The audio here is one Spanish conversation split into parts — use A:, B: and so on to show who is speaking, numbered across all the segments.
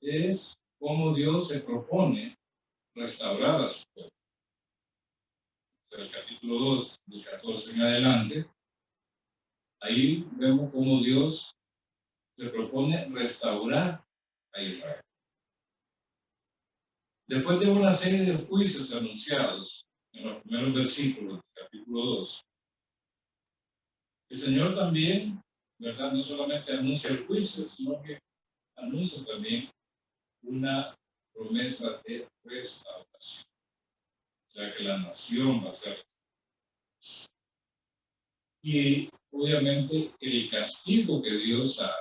A: es cómo Dios se propone restaurar a su pueblo. O sea, el capítulo 2, del 14 en adelante, ahí vemos cómo Dios se propone restaurar a Israel. Después de una serie de juicios anunciados en los primeros versículos del capítulo 2, el Señor también, ¿verdad? No solamente anuncia el juicio, sino que anuncia también una promesa de restauración. O sea, que la nación va a ser restaurada. Y obviamente el castigo que Dios ha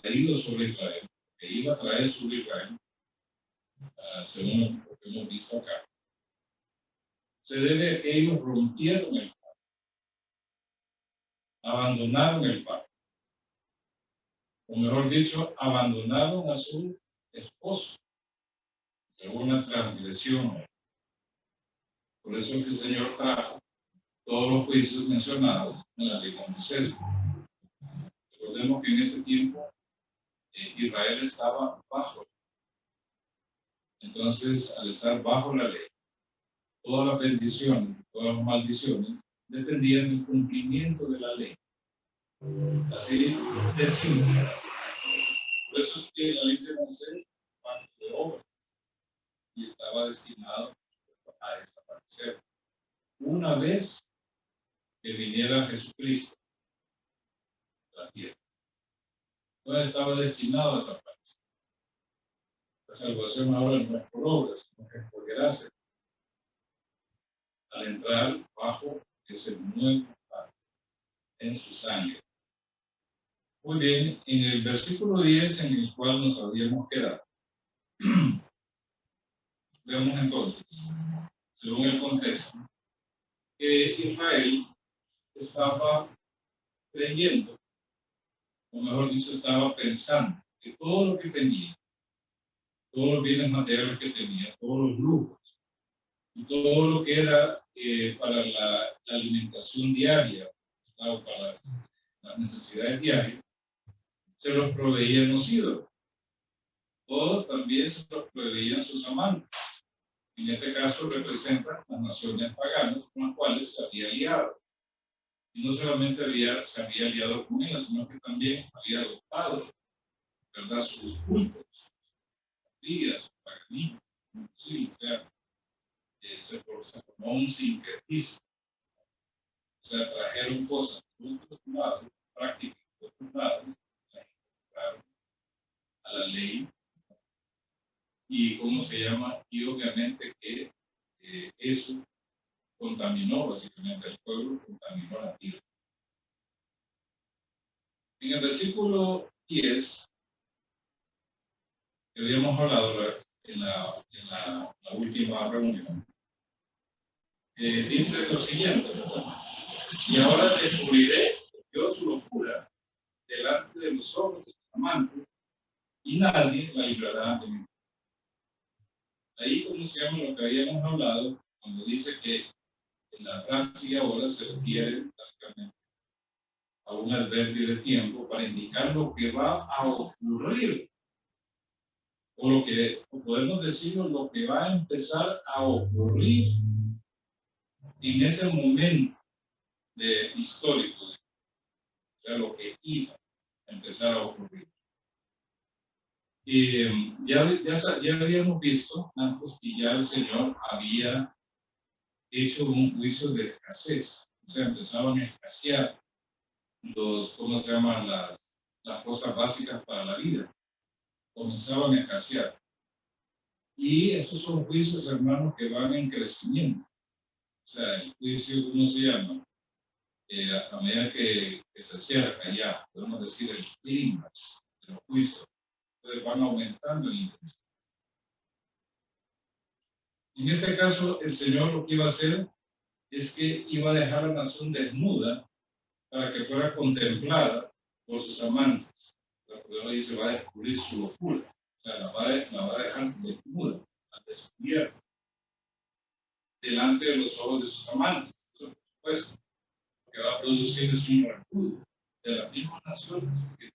A: traído sobre Israel, que iba a traer sobre Israel, según lo que hemos visto acá, se debe a que ellos rompieron el pacto, abandonaron el pacto, o mejor dicho, abandonaron a su esposo, según una transgresión. Por eso es que el Señor trajo todos los juicios mencionados en la ley de Moisés. Recordemos que en ese tiempo Israel estaba bajo. Entonces, al estar bajo la ley, todas las bendiciones, todas las maldiciones dependían del cumplimiento de la ley. Así de simple. Por eso es que la ley de Moisés es parte de obra y estaba destinado a desaparecer una vez que viniera Jesucristo a la tierra. No estaba destinado a desaparecer. La salvación ahora no es por obras, sino que es por gracia. Al entrar bajo ese nuevo pacto en su sangre. Muy bien, en el versículo 10 en el cual nos habíamos quedado, vemos entonces, según el contexto, que Israel estaba creyendo, o mejor dicho, estaba pensando que todo lo que tenía, todos los bienes materiales que tenía, todos los lujos, y todo lo que era para la alimentación diaria, o para las necesidades diarias, se los proveían los ídolos. Todos también se los proveían sus amantes. En este caso representan las naciones paganas con las cuales se había aliado. Y no solamente se había aliado con ellas, sino que también había adoptado, ¿verdad?, sus cultos, sus días, su paganismo. Sí, o sea, se formó un sincretismo. O sea, trajeron cosas de otros lados, prácticas de otros lados, las incorporaron a la ley. Y cómo se llama, y obviamente que eso contaminó básicamente al pueblo, contaminó la tierra. En el versículo 10, que habíamos hablado en la última reunión, dice lo siguiente: y ahora descubriré yo su locura delante de los ojos de sus amantes, y nadie la librará de mí. Ahí, como se llama lo que habíamos hablado, cuando dice que en la frase y ahora se refiere básicamente a un adverbio de tiempo para indicar lo que va a ocurrir, o podemos decirlo, lo que va a empezar a ocurrir en ese momento histórico, o sea, lo que iba a empezar a ocurrir. Y ya habíamos visto antes que ya el Señor había hecho un juicio de escasez, o sea, empezaban a escasear ¿cómo se llaman? Las cosas básicas para la vida. Comenzaban a escasear. Y estos son juicios, hermanos, que van en crecimiento. O sea, el juicio, ¿cómo se llama? A medida que se acerca ya, podemos decir, el clímax de los juicios, entonces van aumentando en intensidad. En este caso, el Señor lo que iba a hacer es que iba a dejar a la nación desnuda para que fuera contemplada por sus amantes. La palabra dice, va a descubrir su locura. O sea, la va a dejar desnuda, al descubierto, delante de los ojos de sus amantes. Por supuesto, lo que va a producir es un repudio de las mismas naciones que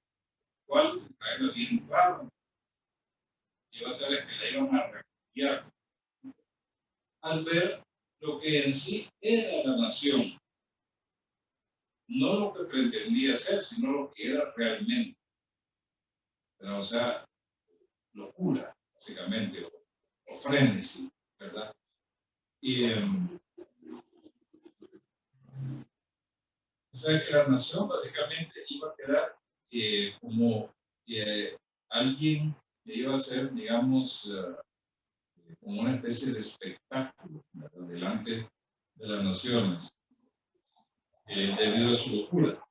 A: cual Israel había entrado. Y iba a hacer es que la iban a refugiar al ver lo que en sí era la nación, no lo que pretendía ser, sino lo que era realmente. Pero, o sea, locura, básicamente, o frenesí, ¿verdad? Y, o sea, que la nación básicamente iba a quedar como alguien que iba a ser, digamos, como una especie de espectáculo, ¿verdad?, delante de las naciones, debido a su locura.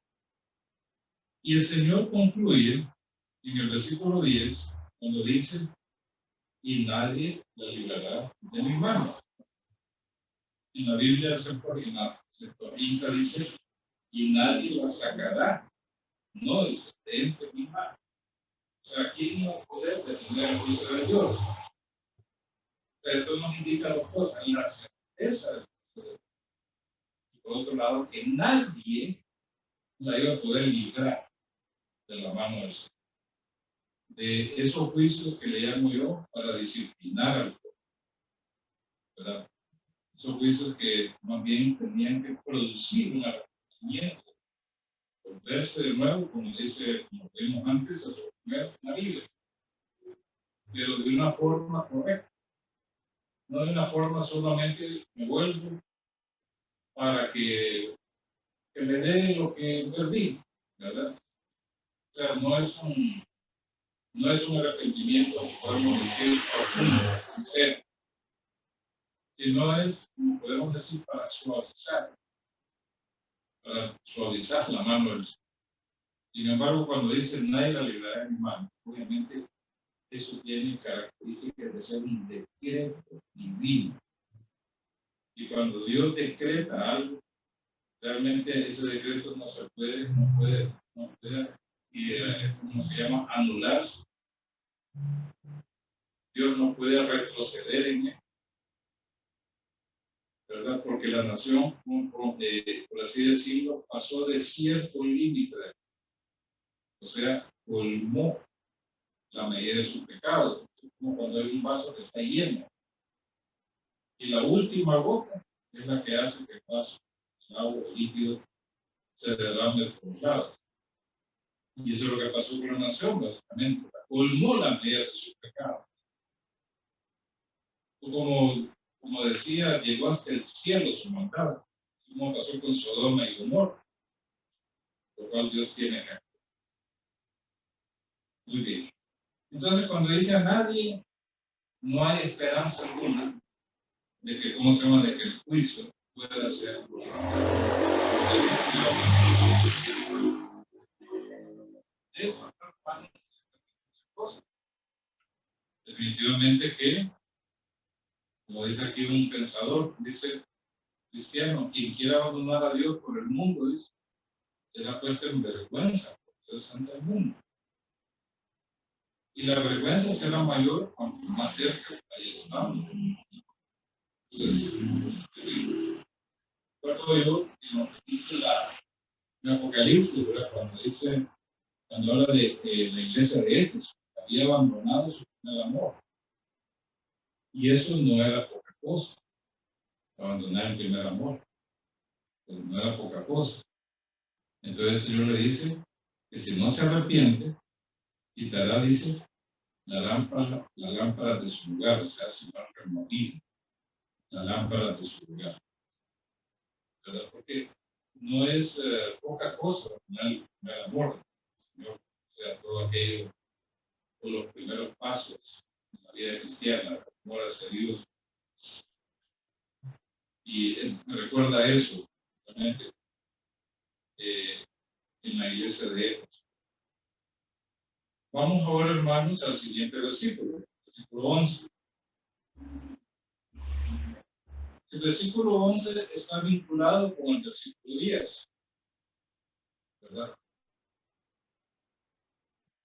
A: Y el Señor concluye en el versículo 10, cuando dice, y nadie la librará de mi mano. En la Biblia Septuaginta dice, y nadie la sacará, no dice, de entre mi mano. O sea, ¿quién no va a poder detener el juicio de Dios? O sea, esto nos indica dos cosas, la certeza del juicio de Dios. Y por otro lado, que nadie la iba a poder librar de la mano del Señor. De esos juicios que le llamo yo para disciplinar al pueblo, ¿verdad? Esos juicios que más bien tenían que producir un arrepentimiento, volverse de nuevo, como dice, como vimos antes, a su primer marido, pero de una forma correcta, no de una forma solamente me vuelvo para que me dé lo que perdí, ¿verdad? O sea, no es un arrepentimiento, podemos decir, profundo, sincero, sino es, como podemos decir, para suavizar la mano del Señor. Sin embargo, cuando dice nadie la librará de mi mano, obviamente eso tiene características de ser un decreto divino. Y cuando Dios decreta algo, realmente ese decreto no puede, ¿cómo se llama? Anularse. Dios no puede retroceder en él, ¿verdad? Porque la nación, por así decirlo, pasó de cierto límite, o sea, colmó la medida de sus pecados, como cuando hay un vaso que está lleno. Y la última gota es la que hace que el vaso, el agua, el líquido, se derrame por los lados. Y eso es lo que pasó con la nación, básicamente. Colmó la medida de sus pecados. Como decía, llegó hasta el cielo su maldad, como pasó con Sodoma y Gomorra, lo cual Dios tiene que actuar. Muy bien. Entonces, cuando dice a nadie, no hay esperanza alguna de que, ¿cómo se llama?, de que el juicio pueda ser. Eso, definitivamente que, como dice aquí un pensador, dice, cristiano, quien quiera abandonar a Dios por el mundo, dice, será puesto en vergüenza por Dios santo del mundo. Y la vergüenza será mayor cuanto más cerca ahí estamos. Entonces, recuerdo yo en lo que dice el Apocalipsis, ¿verdad? Cuando habla de la iglesia de Éfeso, había abandonado su primer amor. Y eso no era poca cosa, abandonar el primer amor. Pero no era poca cosa. Entonces el Señor le dice que si no se arrepiente, quitará, dice, la lámpara de su lugar, o sea, se va a remover la lámpara de su lugar, ¿verdad? Porque no es poca cosa el amor del Señor, o sea, todo aquello, por los primeros pasos en la vida cristiana, el amor hacia Dios. Y me recuerda eso, realmente, en la iglesia de Éfeso. Vamos ahora, hermanos, al siguiente versículo 11. El versículo 11 está vinculado con el versículo 10, ¿verdad?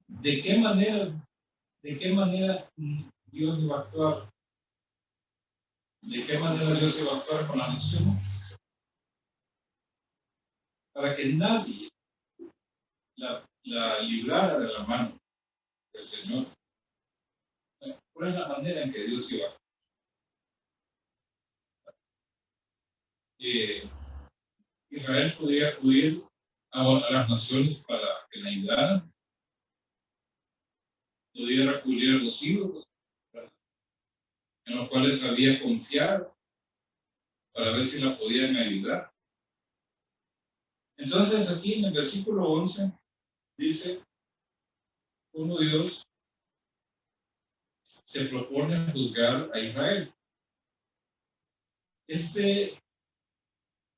A: ¿De qué manera Dios iba a actuar? ¿De qué manera Dios iba a actuar con la nación? Para que nadie la librara de la mano del Señor. ¿Cuál es la manera en que Dios iba a actuar? Israel podía acudir a las naciones para que la ayudaran, podía recurrir a los ídolos en los cuales sabía confiar para ver si la podían ayudar. Entonces aquí en el versículo 11 dice cómo Dios se propone juzgar a Israel.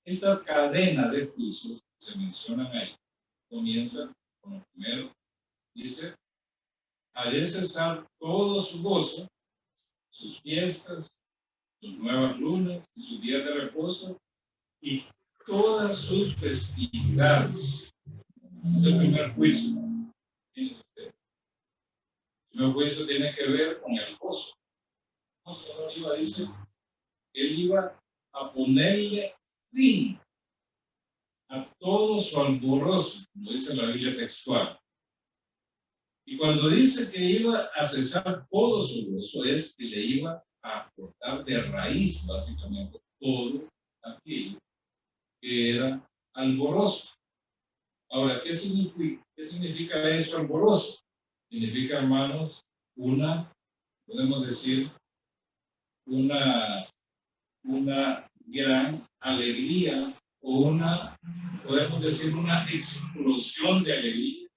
A: Esta cadena de juicios que se mencionan ahí comienza con lo primero. Dice, haré cesar todo su gozo, sus fiestas, sus nuevas lunas y sus días de reposo y todas sus festividades. Es el primer juicio. El primer juicio tiene que ver con el gozo. El Señor iba, dice, Él iba a ponerle fin a todo su alborozo, como dice la Biblia textual. Y cuando dice que iba a cesar todo su gozo, es que le iba a cortar de raíz, básicamente, todo aquello que era alborozo. Ahora, ¿qué significa eso, alborozo? Significa, hermanos, podemos decir, una gran alegría o podemos decir, una explosión de alegría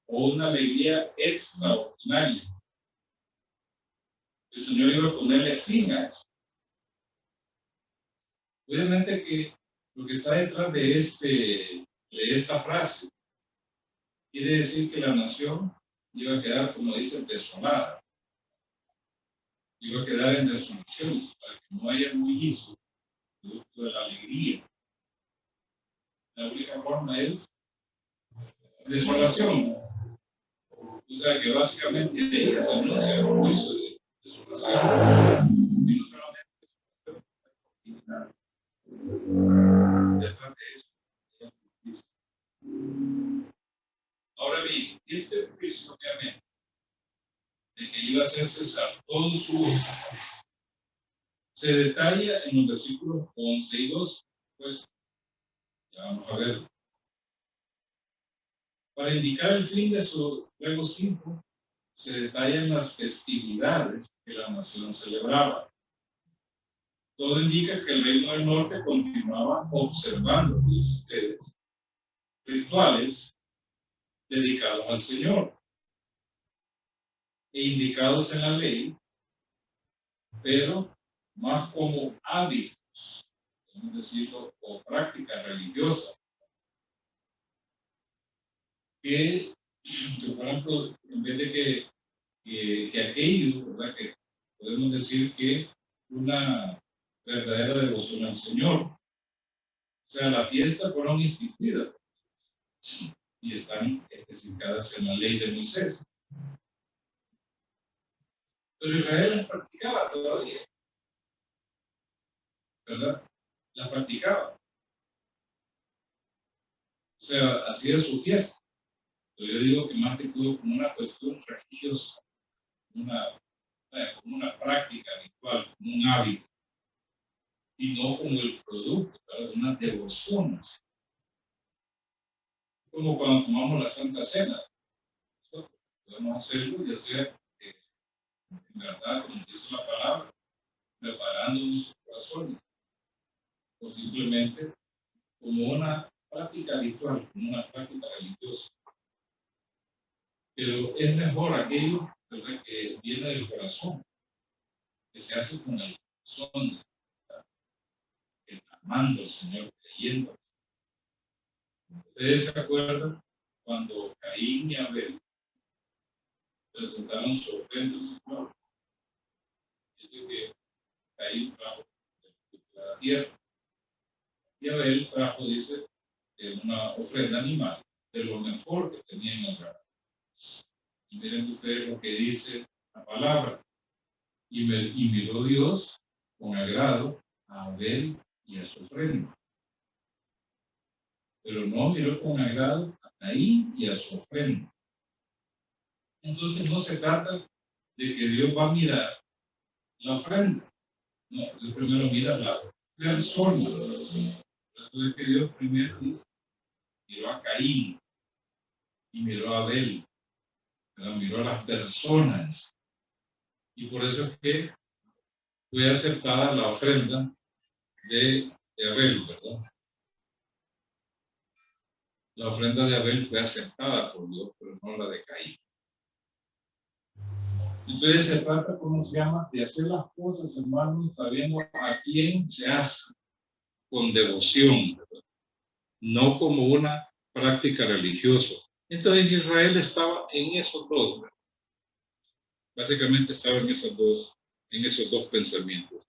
A: o una alegría extraordinaria. El Señor iba a ponerle fin a eso. Obviamente que lo que está detrás de esta frase quiere decir que la nación iba a quedar, como dicen, desolada. Iba a quedar en desolación para que no haya bullicio, producto de la alegría. La única forma es desolación. O sea que básicamente ella se anuncia el juicio de desolación. Y no solamente detrás de eso. Ahora bien, este juicio obviamente de que iba a hacer cesar todo su uso se detalla en los versículos 11 y 12. Pues ya vamos a ver. Para indicar el fin de su regocijo, se detallan las festividades que la nación celebraba. Todo indica que el reino del norte continuaba observando ustedes rituales dedicados al Señor e indicados en la ley, pero más como hábitos, podemos decirlo, o práctica religiosa, que por ejemplo, en vez de que aquello, ¿verdad? Que podemos decir que una verdadera devoción al Señor. O sea, las fiestas fueron instituidas y están especificadas en la ley de Moisés. Pero Israel las practicaba todavía, ¿verdad? Las practicaba. O sea, hacía su fiesta. Pero yo digo que más que todo como una cuestión religiosa, como una práctica ritual, como un hábito, y no como el producto, ¿verdad? De una devoción. Como cuando tomamos la Santa Cena. Podemos hacerlo, ya sea en verdad, como dice la palabra, preparando nuestros corazones, o simplemente como una práctica ritual, como una práctica religiosa. Pero es mejor aquello, ¿verdad?, que viene del corazón, que se hace con el corazón, amando al Señor, creyendo. Ustedes se acuerdan cuando Caín y Abel presentaron su ofrenda al Señor. Dice que Caín trajo de la tierra y Abel trajo, dice, una ofrenda animal de lo mejor que tenía en el hogar. Y miren ustedes lo que dice la palabra. Y miró Dios con agrado a Abel y a su ofrenda. Pero no miró con agrado a Caín y a su ofrenda. Entonces no se trata de que Dios va a mirar la ofrenda. No, Dios primero mira la persona. Por eso es que Dios primero dice, miró a Caín y miró a Abel, ¿verdad? Miró a las personas. Y por eso es que fue aceptada la ofrenda de Abel, ¿verdad? La ofrenda de Abel fue aceptada por Dios, pero no la de Caín. Entonces se trata, ¿cómo se llama?, de hacer las cosas, hermanos, sabiendo a quién se hace, con devoción, ¿verdad? No como una práctica religiosa. Entonces Israel estaba en esos dos, ¿verdad? Básicamente estaba en esos dos pensamientos.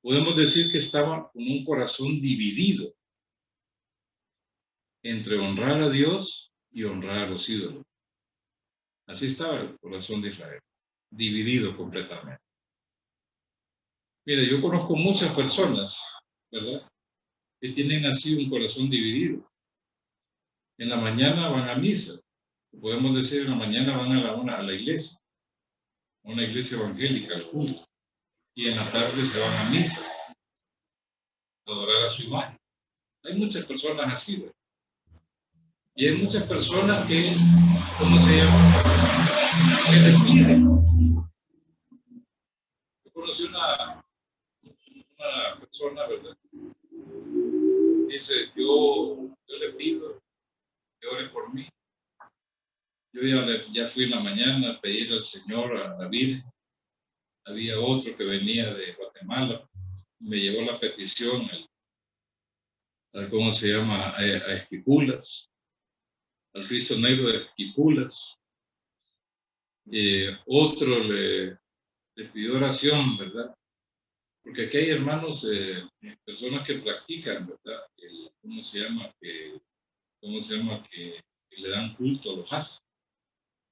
A: Podemos decir que estaba con un corazón dividido entre honrar a Dios y honrar a los ídolos. Así estaba el corazón de Israel, dividido completamente. Mire, yo conozco muchas personas, ¿verdad?, que tienen así un corazón dividido. En la mañana van a misa, podemos decir en la mañana van a la iglesia, a una iglesia evangélica, al culto, y en la tarde se van a misa, a adorar a su imagen. Hay muchas personas así, ¿verdad? Y hay muchas personas que, ¿cómo se llama?, que les piden. Yo conocí una persona, ¿verdad?, dice, yo le pido que ore por mí. Yo ya fui en la mañana a pedir al Señor, a la Virgen. Había otro que venía de Guatemala, me llevó la petición, ¿cómo se llama?, a Esquipulas, al Cristo Negro de Esquipulas. Otro le pidió oración, ¿verdad? Porque aquí hay hermanos, personas que practican, ¿verdad? ¿Cómo se llama? Que le dan culto a los astros.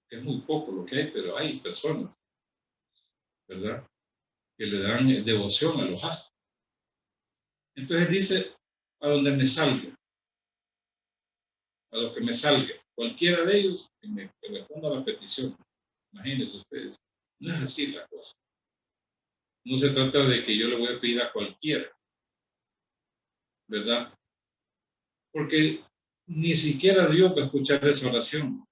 A: Es muy poco lo que hay, pero hay personas, ¿verdad?, que le dan devoción a los astros. Entonces dice, a donde me salga, a lo que me salga, cualquiera de ellos que me ponga la petición. Imagínense ustedes, no es así la cosa. No se trata de que yo le voy a pedir a cualquiera, ¿verdad? Porque ni siquiera Dios va a escuchar esa oración.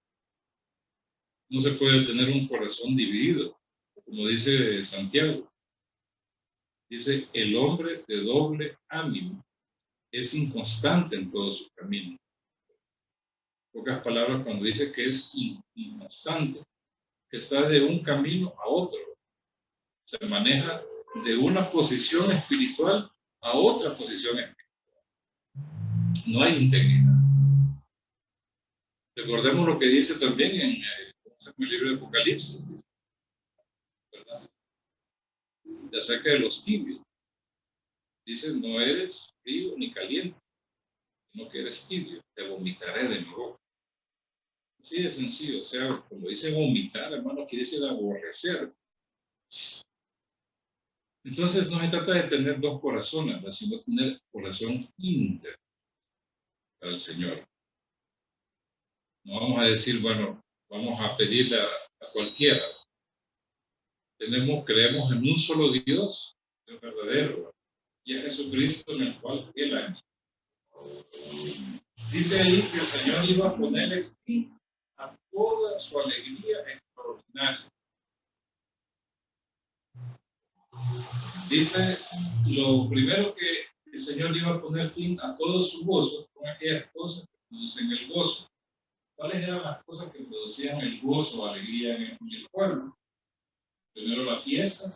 A: No se puede tener un corazón dividido, como dice Santiago. Dice, el hombre de doble ánimo es inconstante en todo su camino. En pocas palabras, cuando dice que es inconstante, que está de un camino a otro, se maneja de una posición espiritual a otra posición espiritual. No hay integridad. Recordemos lo que dice también en el libro de Apocalipsis, ¿verdad?, de acerca de los tibios. Dice, no eres frío ni caliente, sino que eres tibio, te vomitaré de mi boca. Así de sencillo, o sea, como dice vomitar, hermano, quiere decir aborrecer. Entonces no se trata de tener dos corazones, sino tener corazón íntegro para el Señor. No vamos a decir, bueno, vamos a pedirle a cualquiera. Creemos en un solo Dios, el verdadero, y a Jesucristo en el cual Él ha. Dice ahí que el Señor iba a ponerle fin a toda su alegría extraordinaria. Dice, lo primero que el Señor iba a poner fin a todo su gozo con aquellas cosas que producen el gozo. ¿Cuáles eran las cosas que producían el gozo, alegría en el pueblo? Primero las fiestas,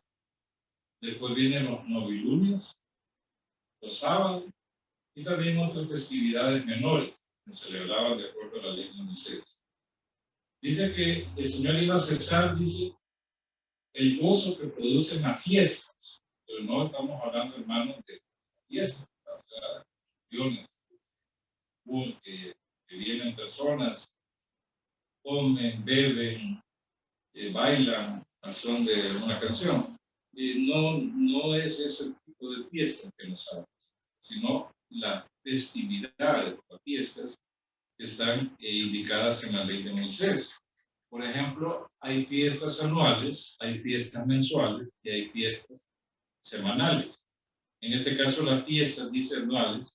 A: después vienen los novilunios, los sábados y también otras festividades menores que se celebraban de acuerdo a la ley de Moisés. Dice que el Señor iba a cesar, dice, el gozo que producen las fiestas, pero no estamos hablando, hermanos, de fiestas, o sea, que vienen personas, comen, beben, bailan a son de una canción. No es ese tipo de fiesta que nos habla, sino las festividades, las fiestas que están indicadas en la ley de Moisés. Por ejemplo, hay fiestas anuales, hay fiestas mensuales y hay fiestas semanales. En este caso, las fiestas, dice anuales,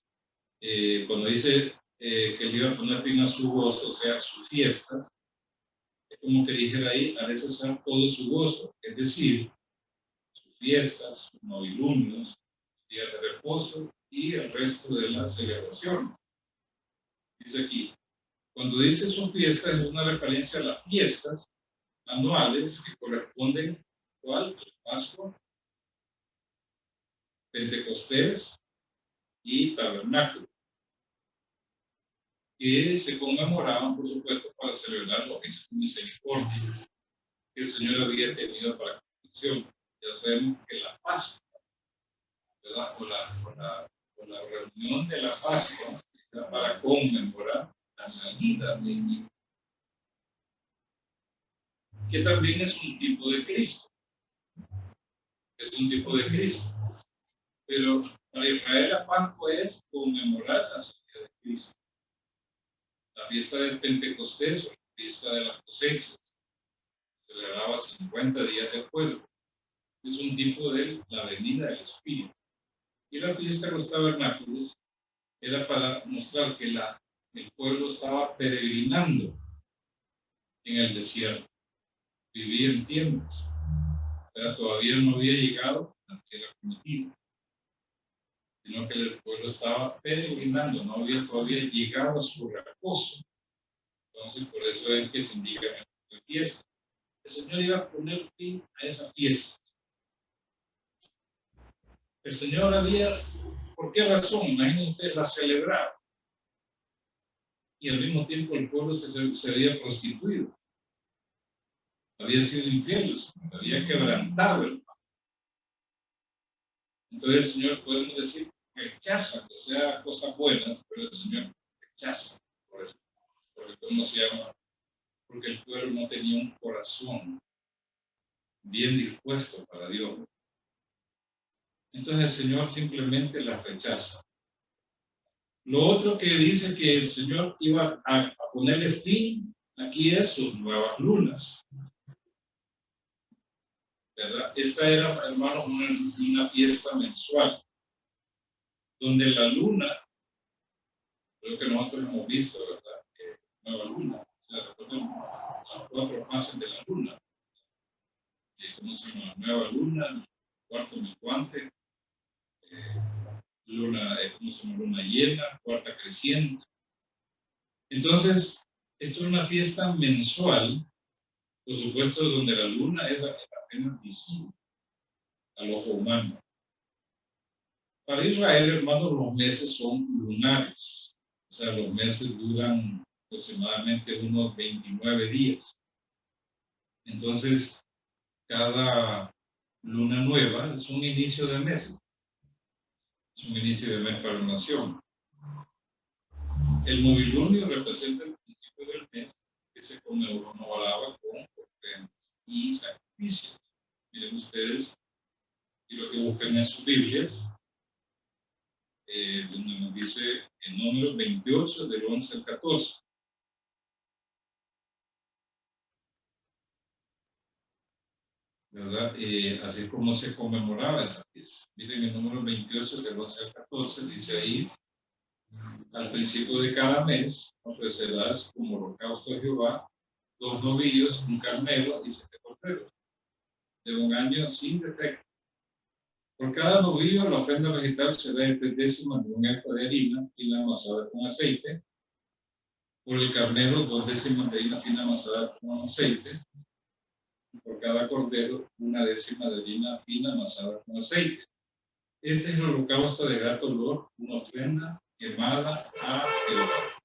A: cuando dice que le iba a poner fin a su gozo, o sea, sus fiestas, es como que dijera ahí, haré cesar todo su gozo, es decir, sus fiestas, sus novilunios, días de reposo y el resto de las celebraciones. Dice aquí, cuando dice sus fiestas es una referencia a las fiestas anuales que corresponden al Pascua, Pentecostés y Tabernáculo, que se conmemoraban, por supuesto, para celebrar los hechos de misericordia que el Señor había tenido para condición. Ya sabemos que la Pascua, ¿verdad? O la reunión de la Pascua era para conmemorar la salida de Egipto, que también es un tipo de Cristo. Es un tipo de Cristo. Pero para Israel la Pascua es conmemorar la salida de Cristo. La fiesta del Pentecostés, o la fiesta de las cosechas, se celebraba 50 días después. Es un tipo de la venida del Espíritu. Y la fiesta de los tabernáculos era para mostrar que el pueblo estaba peregrinando en el desierto, vivía en tiendas, pero todavía no había llegado a la tierra prometida, sino que el pueblo estaba peregrinando, no había todavía llegado a su reposo. Entonces, por eso es que se indica en la fiesta. El Señor iba a poner fin a esa fiesta. El Señor había, ¿por qué razón? Imagínense ustedes, la celebraba. Y al mismo tiempo el pueblo se había prostituido. Había sido infiel, había quebrantado el pacto. Entonces el Señor, podemos decir, rechaza que sea cosas buenas, pero el Señor rechaza. Porque ¿cómo se llama? Porque el pueblo no tenía un corazón bien dispuesto para Dios. Entonces el Señor simplemente la rechaza. Lo otro que dice que el Señor iba a ponerle fin aquí es sus nuevas lunas. ¿Verdad? Esta era, hermanos, una fiesta mensual, donde la luna, creo que nosotros hemos visto, ¿verdad? Nueva luna, o sea, las 4 fases de la luna. ¿Cómo se llama? Nueva luna, cuarto menguante, luna, ¿cómo se llama? Luna llena, cuarta creciente. Entonces, esto es una fiesta mensual, por supuesto, donde la luna es apenas visible al ojo humano. Para Israel, hermanos, los meses son lunares, o sea, los meses duran aproximadamente unos 29 días. Entonces, cada luna nueva es un inicio de mes, es un inicio de mes para la nación. El novilunio representa el principio del mes que se conmemoraba con ofrendas y sacrificios. Miren ustedes, y lo que buscan en sus Biblias, donde nos dice en número 28 del 11 al 14. ¿Verdad? Así como se conmemoraba esa fiesta. Miren el número 28 del 11 al 14, dice ahí, al principio de cada mes ofrecerás como holocausto a Jehová 2 novillos, un carnero y 7 corderos, de un año sin defecto. Por cada novillo la ofrenda vegetal será de 3 décimas de un efa de harina fina amasada con aceite. Por el carnero 2 décimas de harina fina amasada con aceite. Y por cada cordero 1 décima de harina fina amasada con aceite. Este es el holocausto de grato olor, una ofrenda quemada a Jehová.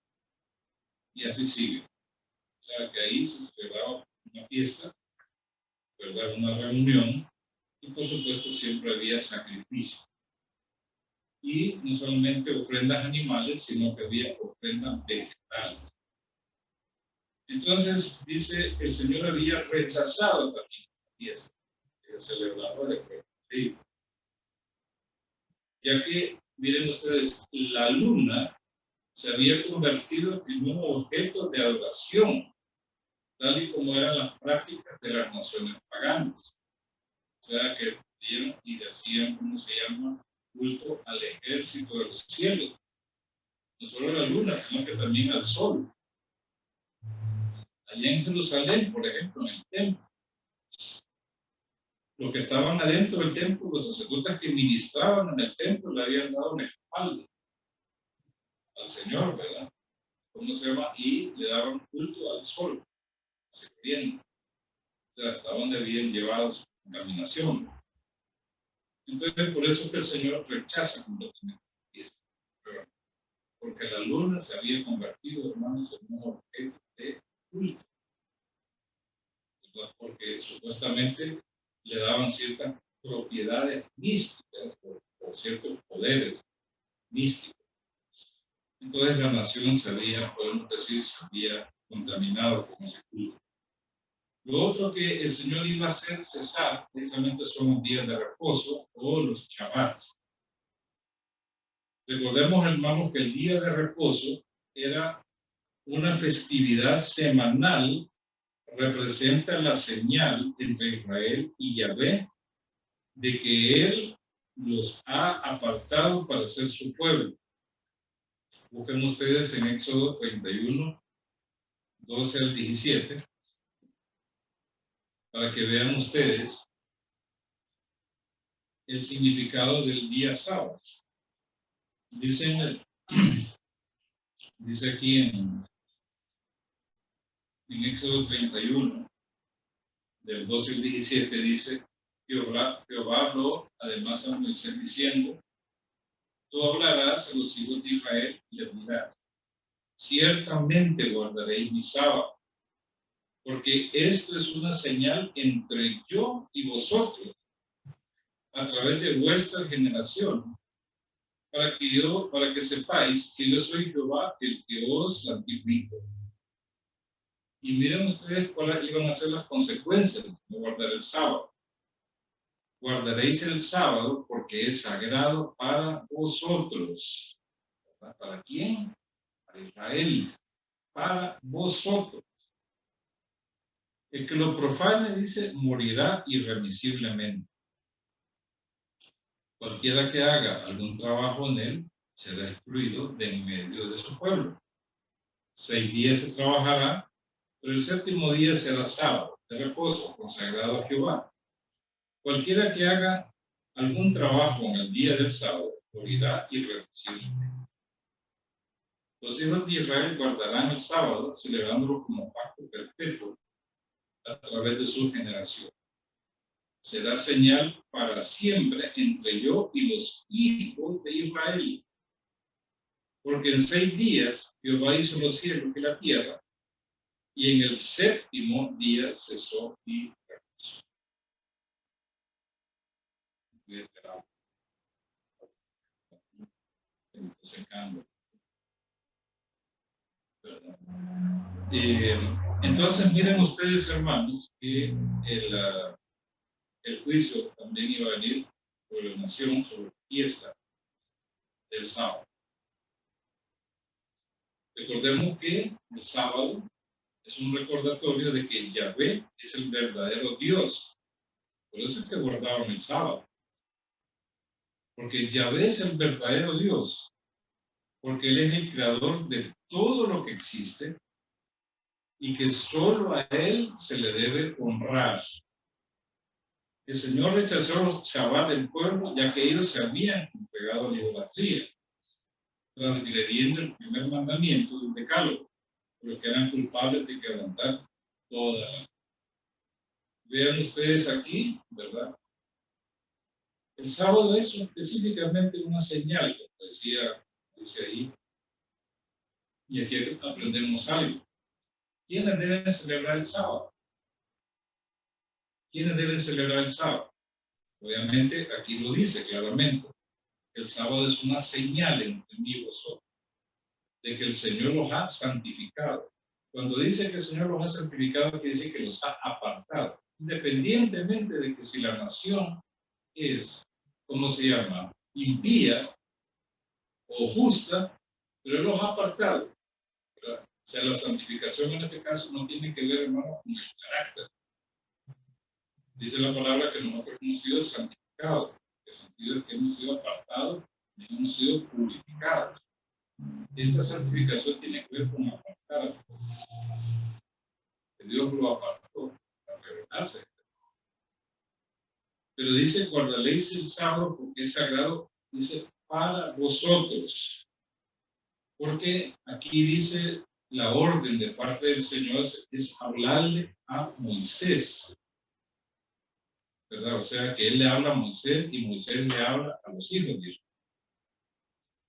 A: Y así sigue. O sea que ahí se celebraba una fiesta, ¿verdad? Una reunión, y por supuesto siempre había sacrificio. Y no solamente ofrendas animales, sino que había ofrendas vegetales. Entonces, dice, el Señor había rechazado también la fiesta que se celebraba de Cristo. Ya que, miren ustedes, la luna se había convertido en un objeto de adoración tal y como eran las prácticas de las naciones paganas. O sea, que dieron y le hacían, ¿cómo se llama?, culto al ejército de los cielos. No solo a la luna, sino que también al sol. Allá en Jerusalén, por ejemplo, en el templo, los que estaban adentro del templo, los sacerdotes que ministraban en el templo, le habían dado una espalda al Señor, ¿verdad? ¿Cómo se llama? Y le daban culto al sol, se oriente. O sea, hasta donde habían llevado su contaminación. Entonces, por eso que el Señor rechaza completamente esto. Porque la luna se había convertido, hermanos, en un objeto de culto. Porque supuestamente le daban ciertas propiedades místicas o ciertos poderes místicos. Entonces la nación se había, podemos decir, se había contaminado con ese culto. Lo otro que el Señor iba a hacer cesar precisamente son los días de reposo o los Shabbats. Recordemos, hermanos, que el día de reposo era una festividad semanal, representa la señal entre Israel y Yahvé de que Él los ha apartado para ser su pueblo. Busquen ustedes en Éxodo 31, 12 al 17, para que vean ustedes el significado del día sábado. Dice aquí en Éxodo 31, del 12 al 17, dice, Jehová habló además a Moisés diciendo, tú hablarás a los hijos de Israel y les dirás, ciertamente guardaréis mi sábado, porque esto es una señal entre yo y vosotros, a través de vuestra generación, para que sepáis que yo soy Jehová, el que os santifico. Y miren ustedes cuáles iban a ser las consecuencias de guardar el sábado. Guardaréis el sábado porque es sagrado para vosotros. ¿Para quién? Para Israel. Para vosotros. El que lo profane, dice, morirá irremisiblemente. Cualquiera que haga algún trabajo en él será excluido de en medio de su pueblo. 6 días se trabajará, pero el séptimo día será sábado de reposo, consagrado a Jehová. Cualquiera que haga algún trabajo en el día del sábado morirá irremisiblemente. Los hijos de Israel guardarán el sábado, celebrándolo como pacto perpetuo a través de su generación. Será señal para siempre entre yo y los hijos de Israel. Porque en 6 días Jehová hizo los cielos y la tierra, y en el séptimo día cesó y reposó. Entonces miren ustedes, hermanos, que el juicio también iba a venir sobre la nación, sobre la fiesta del sábado. Recordemos que el sábado es un recordatorio de que Yahvé es el verdadero Dios. Por eso es que guardaban el sábado. Porque Yahvé es el verdadero Dios. Porque Él es el creador de todo lo que existe y que solo a Él se le debe honrar. El Señor rechazó los Shabbat del pueblo, ya que ellos se habían entregado a la idolatría, transgrediendo el primer mandamiento del decálogo, por lo que eran culpables de quebrantar toda la ley. Vean ustedes aquí, ¿verdad? El sábado es específicamente una señal, como dice ahí, y aquí aprendemos algo. ¿Quiénes deben celebrar el sábado? ¿Quiénes deben celebrar el sábado? Obviamente, aquí lo dice claramente. El sábado es una señal entre mí y vosotros, de que el Señor los ha santificado. Cuando dice que el Señor los ha santificado, quiere decir que los ha apartado, independientemente de que si la nación es, ¿cómo se llama?, impía o justa, pero Él los ha apartado. ¿Verdad? sea, la santificación en este caso no tiene que ver, hermano, con el carácter. Dice la palabra que nosotros hemos sido santificados. El sentido es que hemos sido apartados y hemos sido purificados. Esta santificación tiene que ver con apartar. Que Dios lo apartó para revelarse. Pero dice, guardaréis el sábado porque es sagrado, dice, para vosotros. Porque aquí dice, la orden de parte del Señor es hablarle a Moisés. ¿Verdad? O sea, que él le habla a Moisés y Moisés le habla a los hijos de Israel.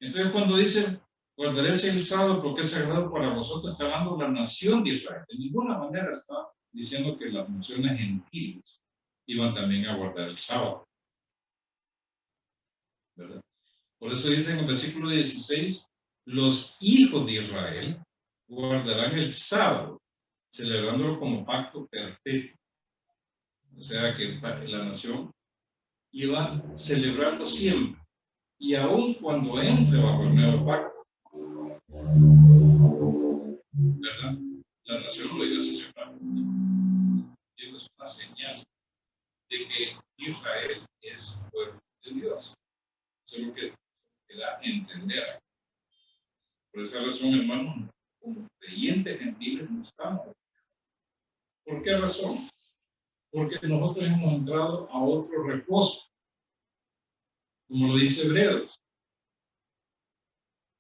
A: Entonces, cuando dice, guardaréis el sábado porque es sagrado para vosotros, está hablando de la nación de Israel. De ninguna manera está diciendo que las naciones gentiles iban también a guardar el sábado. ¿Verdad? Por eso dice en el versículo 16, los hijos de Israel guardarán el sábado, celebrándolo como pacto perpetuo. O sea que la nación iba a celebrarlo siempre. Y aún cuando entre bajo el nuevo pacto, ¿verdad? La nación lo iba a celebrar. Y es una señal de que Israel es pueblo de Dios. Eso es lo que da a entender. Por esa razón, hermanos, como creyentes gentiles no estamos. ¿Por qué razón? Porque nosotros hemos entrado a otro reposo, como lo dice Hebreos,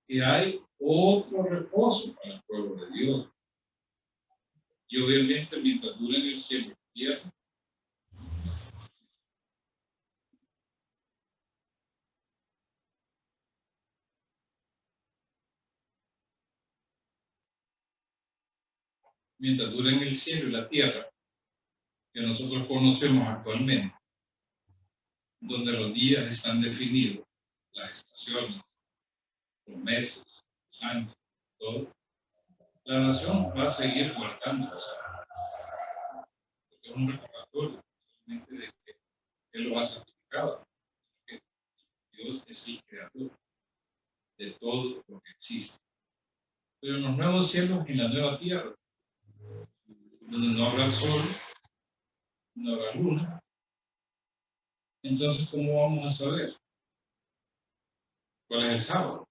A: que hay otro reposo para el pueblo de Dios. Y obviamente mientras dure en el cielo y la tierra, mientras dure en el cielo y la tierra, que nosotros conocemos actualmente, donde los días están definidos, las estaciones, los meses, los años, todo, la nación va a seguir guardando esa, porque es un recordatorio de que Él lo ha santificado, que Dios es el creador de todo lo que existe. Pero en los nuevos cielos y en la nueva tierra, donde no habrá sol, no habrá luna, entonces, ¿cómo vamos a saber cuál es el sábado?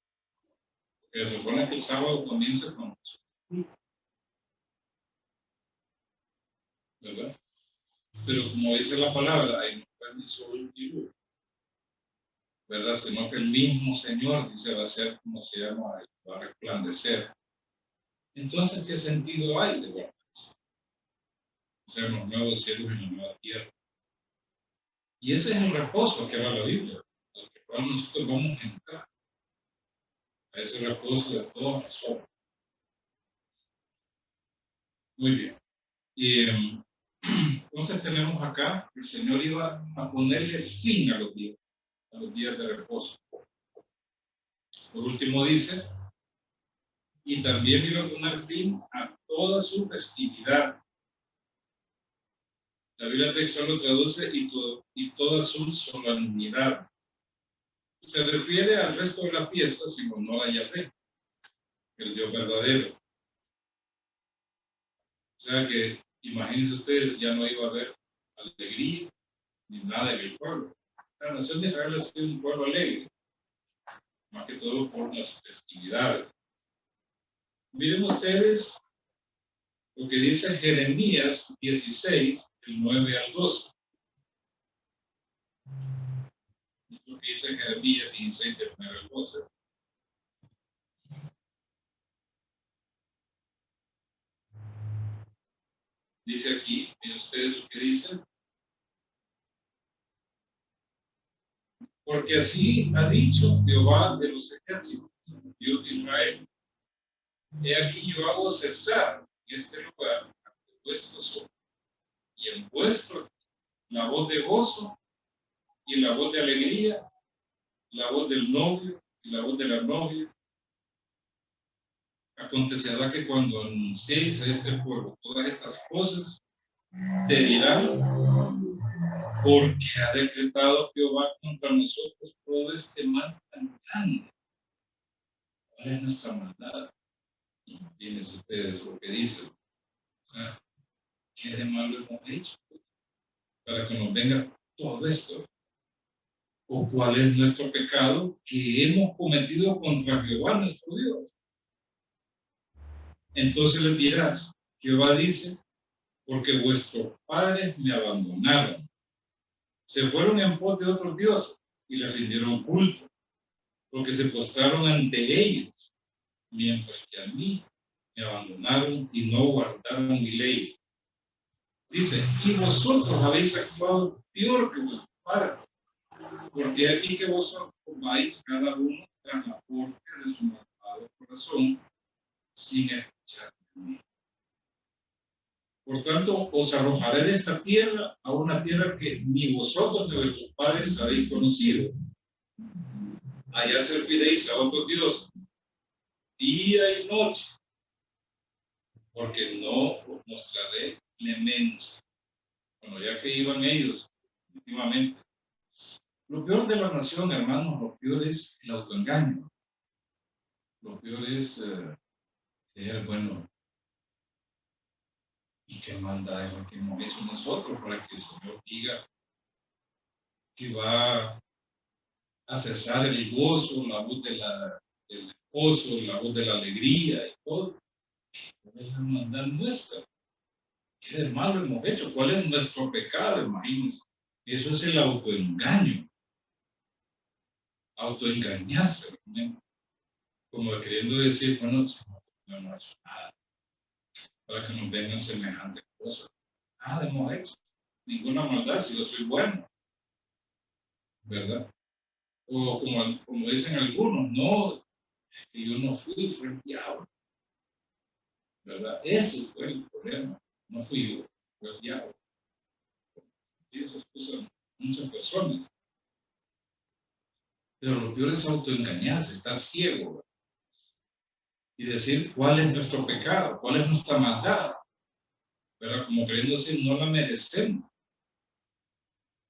A: Porque se supone que el sábado comienza con Jesús, ¿verdad? Pero como dice la palabra, ahí no puede ni sol ni luna, ¿verdad? Sino que el mismo Señor dice va a ser, como se llama, va a resplandecer. Entonces, ¿qué sentido hay de guardarse? O sea, en los nuevos cielos y en la nueva tierra. Y ese es el reposo que habla la Biblia, al cual nosotros vamos a entrar, a ese reposo de todas las obras. Muy bien. Y entonces tenemos acá, el Señor iba a ponerle fin a los días de reposo. Por último dice, y también iba a poner fin a toda su festividad. La Biblia textual lo traduce y toda su solemnidad. Se refiere al resto de la fiesta, sin honor a Yahvé, el Dios verdadero. O sea que, imagínense ustedes, ya no iba a haber alegría ni nada en el pueblo. La nación de Israel ha sido un pueblo alegre, más que todo por las festividades. Miren ustedes lo que dice Jeremías 16, del 9 al 12. Lo que dice Jeremías 16, del 9 al 12. Dice aquí, miren ustedes lo que dice. Porque así ha dicho Jehová de los ejércitos, Dios de Israel. He aquí yo hago cesar en este lugar ante vuestros ojos y en vuestros la voz de gozo y la voz de alegría, la voz del novio y la voz de la novia. Acontecerá que cuando anunciéis a este pueblo todas estas cosas, te dirán, porque ha decretado Jehová contra nosotros todo este mal tan grande. ¿Cuál es nuestra maldad? Imagínense ustedes lo que dicen. O sea, ¿qué de malo hemos hecho para que nos venga todo esto? ¿O cuál es nuestro pecado que hemos cometido contra Jehová nuestro Dios? Entonces les dirás, Jehová dice, porque vuestros padres me abandonaron, se fueron en pos de otros dioses y les rindieron culto, porque se postraron ante ellos, mientras que a mí me abandonaron y no guardaron mi ley. Dice, y vosotros habéis actuado peor que vuestros padres, porque aquí que vosotros vais cada uno tras la porca de su malvado corazón, sin escuchar de mí. Por tanto, os arrojaré de esta tierra a una tierra que ni vosotros ni vuestros padres habéis conocido. Allá serviréis a otros dioses, día y noche, porque no os mostraré clemencia. Bueno, ya que iban ellos, últimamente. Lo peor de la nación, hermanos, lo peor es el autoengaño. Lo peor es ser bueno. ¿Y qué maldad es lo que hemos hecho nosotros para que el Señor diga que va a cesar el gozo, la voz del esposo, la voz de la alegría y todo? ¿Cuál es la maldad nuestra? ¿Qué de malo hemos hecho? ¿Cuál es nuestro pecado? Imagínense. Eso es el autoengaño. Autoengañarse, ¿no? Como queriendo decir, bueno, no hemos hecho nada para que nos vengan semejantes cosas. Nada hemos hecho. Ninguna maldad, si yo soy bueno. ¿Verdad? O como dicen algunos, no, que yo no fui, fue el diablo. ¿Verdad? Ese fue el problema. No fui yo, fue el diablo. Y eso excusan muchas personas. Pero lo peor es autoengañarse, estar ciego, ¿verdad? Y decir cuál es nuestro pecado, cuál es nuestra maldad. ¿Verdad? Como queriendo decir, no la merecemos.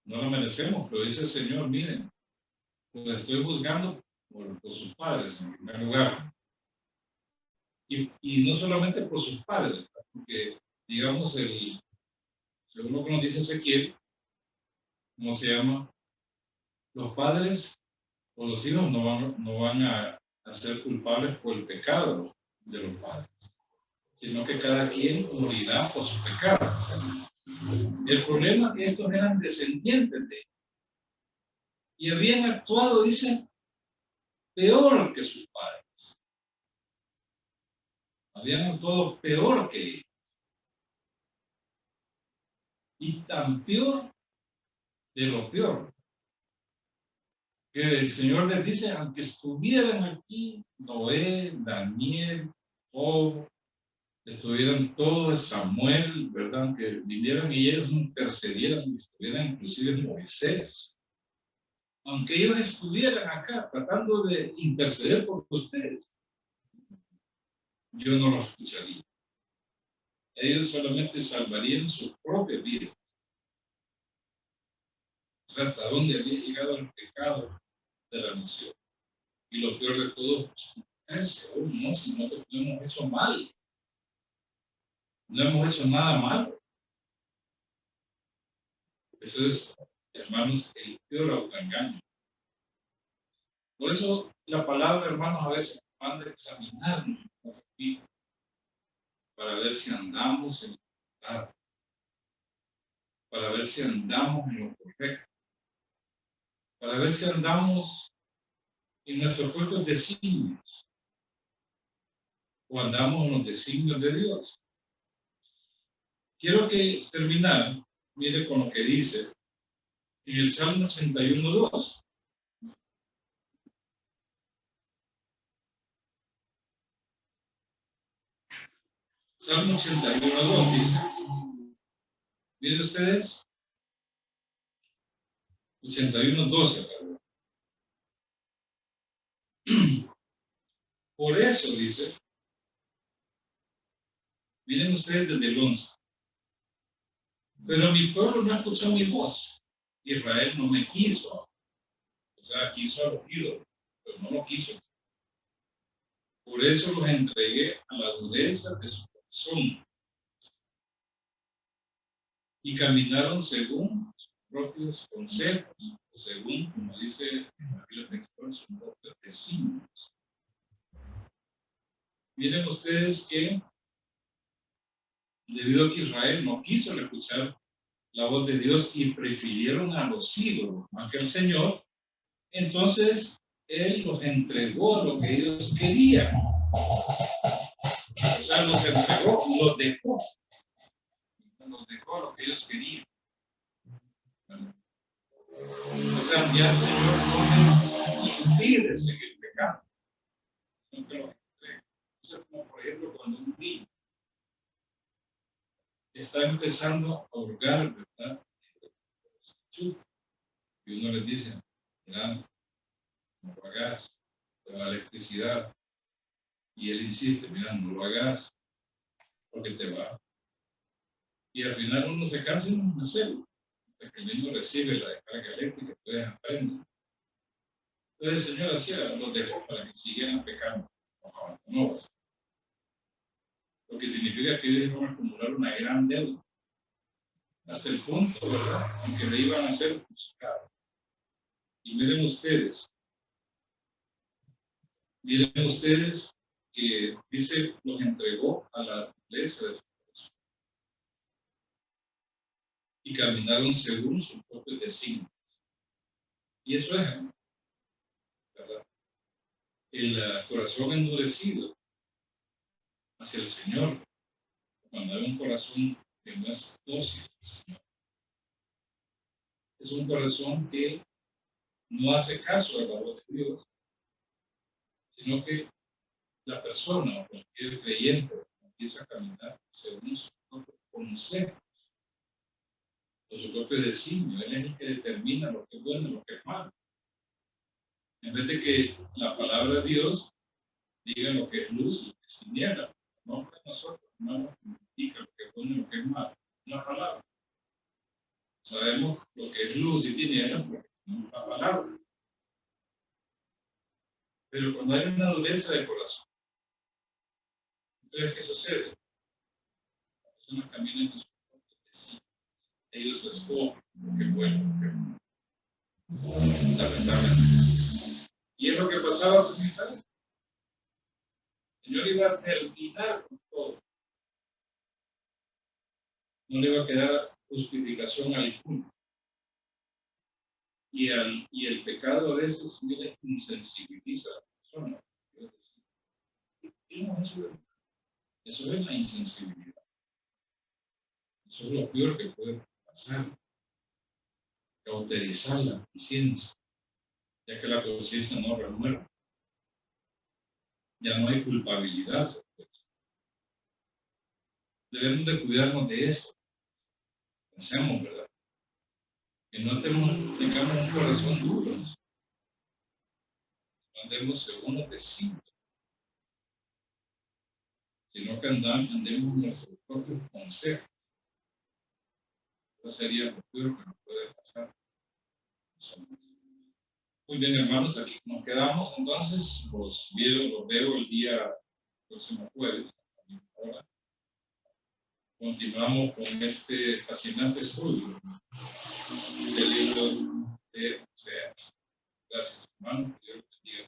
A: No la merecemos, pero dice el Señor, miren, pues estoy juzgando por sus padres en primer lugar. Y no solamente por sus padres, porque digamos, según lo que nos dice Ezequiel, ¿cómo se llama? Los padres o los hijos no van a ser culpables por el pecado de los padres, sino que cada quien morirá por su pecado. El problema es que estos eran descendientes de ellos y habían actuado, dice, peor que sus padres. Habían actuado peor que ellos. Y tan peor de lo peor, que el Señor les dice, aunque estuvieran aquí, Noé, Daniel, Job, estuvieran todos, Samuel, ¿verdad? Que vinieran y ellos intercedieran, estuvieran inclusive Moisés. Aunque ellos estuvieran acá tratando de interceder por ustedes, yo no los escucharía. Ellos solamente salvarían su propia vida. O sea, hasta dónde había llegado el pecado de la nación. Y lo peor de todo, es aún no, si nosotros no hemos hecho mal. No hemos hecho nada malo. Eso es, hermanos, el peor autoengaño. Por eso la palabra, hermanos, a veces nos manda a examinarnos para ver si andamos en la verdad, para ver si andamos en lo correcto, para ver si andamos en nuestros propios designios o andamos en los designios de Dios. Quiero que terminar, mire con lo que dice en el Salmo 81:2. Salmo 81:2 dice, miren ustedes, 81:12, perdón. Por eso dice, miren ustedes desde el 11, pero mi pueblo no escuchó mi voz, Israel no me quiso, o sea, quiso a los ídolos, pero no lo quiso. Por eso los entregué a la dureza de su corazón y caminaron según sus propios consejos, según, como dice la Biblia textual, sus propios designios. Miren ustedes que debido a que Israel no quiso escuchar la voz de Dios y prefirieron a los ídolos más que al Señor, entonces Él los entregó a lo que ellos querían. O sea, los entregó, los dejó a lo que ellos querían. O sea, ya el Señor no les impide seguir pecando, sino que los entrega. O sea, como por ejemplo cuando un niño está empezando a hurgar, ¿verdad? Y uno les dice, mira, no lo hagas, te va la electricidad. Y él insiste, mira, no lo hagas, porque te va. Y al final uno se cansa y no hacerlo, hasta que el niño recibe la descarga eléctrica, entonces aprende. Entonces el Señor hacía, los dejó para que siguieran pecando, no, lo que significa que ellos iban a acumular una gran deuda, hasta el punto, ¿verdad?, en que le iban a hacer crucificado. Y miren ustedes que dice, los entregó a la iglesia de su corazón y caminaron según sus propios designios. Y eso es, ¿verdad?, el corazón endurecido hacia el Señor, cuando hay un corazón que no es dócil, es un corazón que no hace caso a la voz de Dios, sino que la persona o cualquier creyente empieza a caminar según sus propios consejos o su propio designio. Él es el que determina lo que es bueno y lo que es malo. En vez de que la palabra de Dios diga lo que es luz y lo que es tiniebla, no que nosotros no nos indica lo que es bueno y lo que es malo. Una palabra. Sabemos lo que es luz y tiniebla porque tenemos la palabra. Pero cuando hay una dureza de corazón, entonces, ¿qué sucede? Las personas caminan en su propio designio. Ellos escogen lo que es bueno, lo que es malo. Lamentablemente. Y es lo que pasaba con Israel. El Señor iba a terminar con todo. No le iba a quedar justificación alguna. Y el pecado a veces mire, insensibiliza a la persona. Eso es la insensibilidad. Eso es lo peor que puede pasar. Cauterizar la conciencia, ya que la conciencia no renueva. Ya no hay culpabilidad. Debemos de cuidarnos de eso. Pensemos, ¿verdad? Que no tengamos un corazón duro. Andemos según los designios, sino que andemos nuestros propios consejos. Eso sería lo peor que nos puede pasar. Muy bien, hermanos, aquí nos quedamos. Entonces, los veo el día próximo jueves. Ahora continuamos con este fascinante estudio del libro de Oseas. Gracias, hermano. Dios los bendiga.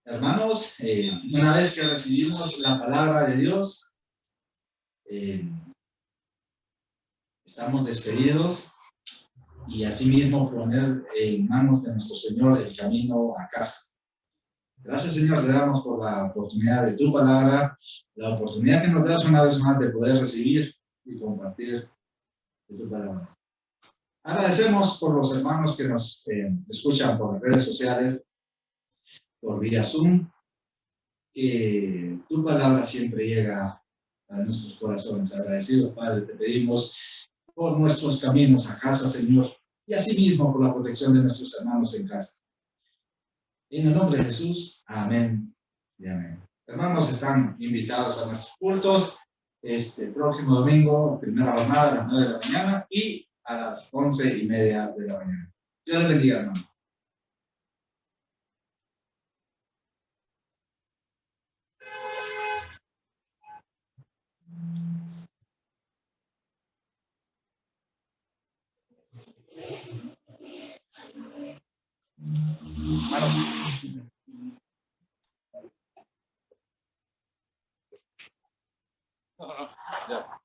B: Hermanos, una vez que recibimos la palabra de Dios, estamos despedidos y asimismo poner en manos de nuestro Señor el camino a casa. Gracias, Señor, te damos por la oportunidad de tu palabra, la oportunidad que nos das una vez más de poder recibir y compartir de tu palabra. Agradecemos por los hermanos que nos escuchan por las redes sociales, por vía Zoom, que tu palabra siempre llega a nuestros corazones. Agradecidos, Padre, te pedimos por nuestros caminos a casa, Señor, y asimismo por la protección de nuestros hermanos en casa. En el nombre de Jesús, amén y amén. Hermanos, están invitados a nuestros cultos. Este próximo domingo, primera jornada a las 9 de la mañana y a las 11:30 de la mañana. Dios les bendiga, hermano.
A: Ya.